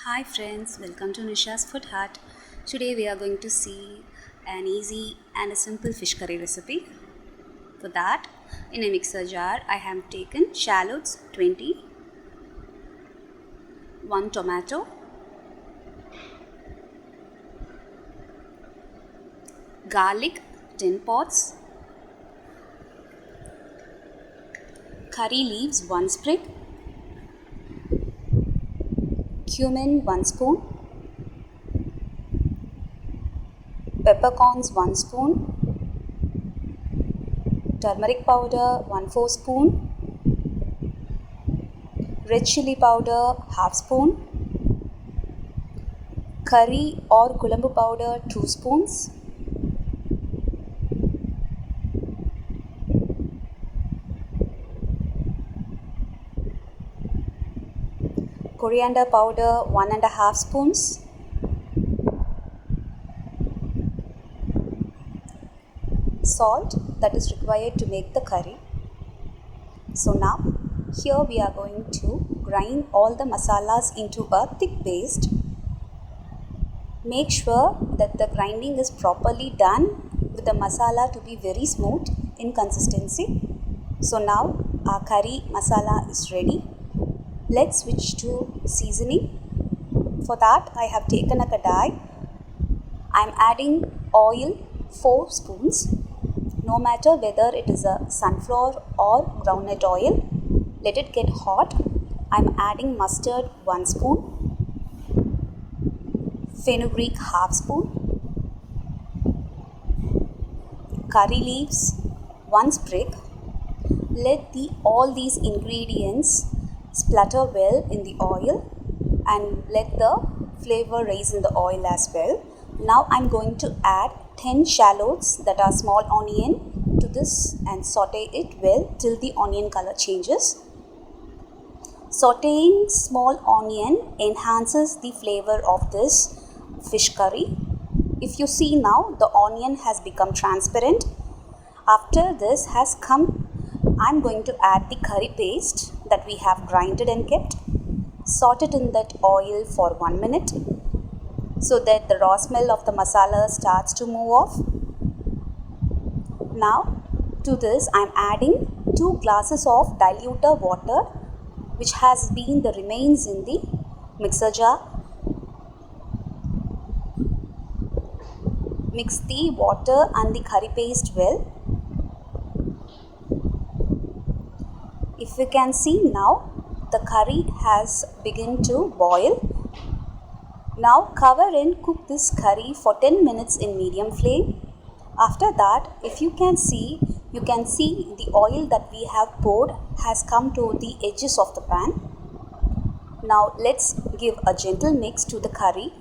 Hi friends, welcome to Nisha's Food Hut. Today we are going to see an easy and a simple fish curry recipe. For that, in a mixer jar, I have taken shallots 20, 1 tomato, garlic 10 pods, curry leaves 1 sprig, cumin 1 spoon, peppercorns 1 spoon, turmeric powder 1/4 spoon, red chilli powder half spoon, curry or Kulambu powder 2 spoons, coriander powder 1.5 spoons, salt that is required to make the curry. So now here we are going to grind all the masalas into a thick paste. Make sure that the grinding is properly done with the masala to be very smooth in consistency. So now our curry masala is ready. Let's switch to seasoning. For that I have taken a kadai. I am adding oil 4 spoons. No matter whether it is a sunflower or groundnut oil, let it get hot. I am adding mustard 1 spoon, Fenugreek half spoon, curry leaves 1 sprig. Let all these ingredients splutter well in the oil and let the flavor rise in the oil as well. Now I am going to add 10 shallots that are small onion to this and saute it well till the onion color changes. Sauteing small onion enhances the flavor of this fish curry. If you see now, the onion has become transparent. After this has come, I am going to add the curry paste that we have grinded and kept. Saute it in that oil for 1 minute so that the raw smell of the masala starts to move off. Now to this I am adding 2 glasses of diluted water which has been the remains in the mixer jar. Mix the water and the curry paste well. If you can see now, the curry has begun to boil. Now cover and cook this curry for 10 minutes in medium flame. After that, if you can see the oil that we have poured has come to the edges of the pan. Now let's give a gentle mix to the curry.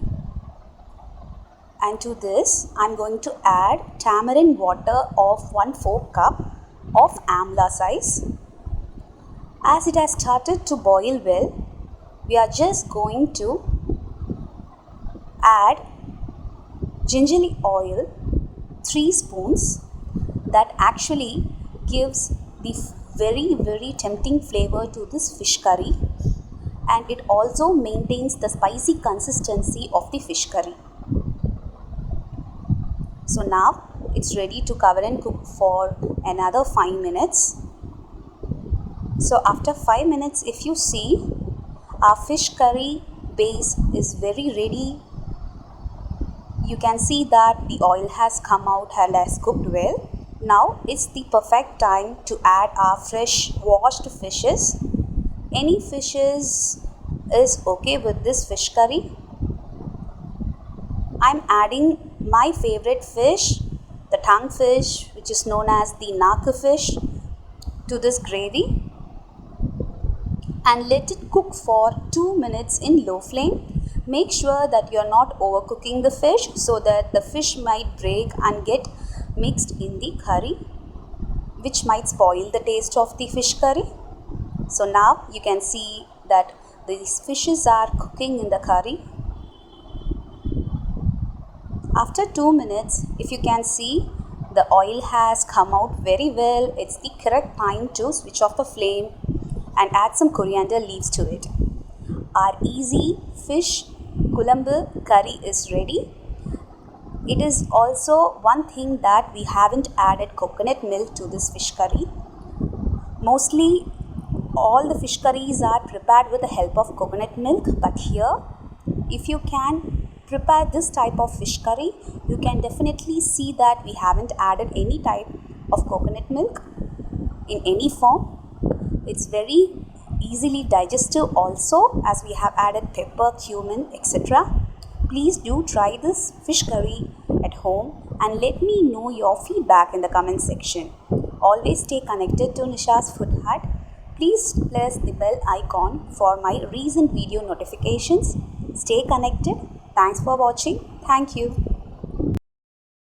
And to this, I am going to add tamarind water of 1/4 cup of amla size. As it has started to boil well, we are just going to add Gingelly Oil 3 spoons. That actually gives the very tempting flavor to this fish curry, and it also maintains the spicy consistency of the fish curry. So now it's ready to cover and cook for another 5 minutes. So after 5 minutes, if you see, our fish curry base is very ready. You can see that the oil has come out and has cooked well. Now it's the perfect time to add our fresh washed fishes. Any fishes is okay with this fish curry. I'm adding my favorite fish, the tongue fish, which is known as the naka fish, to this gravy. And let it cook for 2 minutes in low flame. Make sure that you are not overcooking the fish so that the fish might break and get mixed in the curry, which might spoil the taste of the fish curry. So now you can see that these fishes are cooking in the curry. After 2 minutes, if you can see, the oil has come out very well. It's the correct time to switch off the flame and add some coriander leaves to it. Our easy fish Kulambu curry is ready. It is also one thing that we haven't added coconut milk to this fish curry. Mostly all the fish curries are prepared with the help of coconut milk, but here if you can prepare this type of fish curry, you can definitely see that we haven't added any type of coconut milk in any form. It's very easily digestive also, as we have added pepper, cumin, etc. Please do try this fish curry at home and let me know your feedback in the comment section. Always stay connected to Nisha's Food Hut. Please press the bell icon for my recent video notifications. Stay connected. Thanks for watching. Thank you.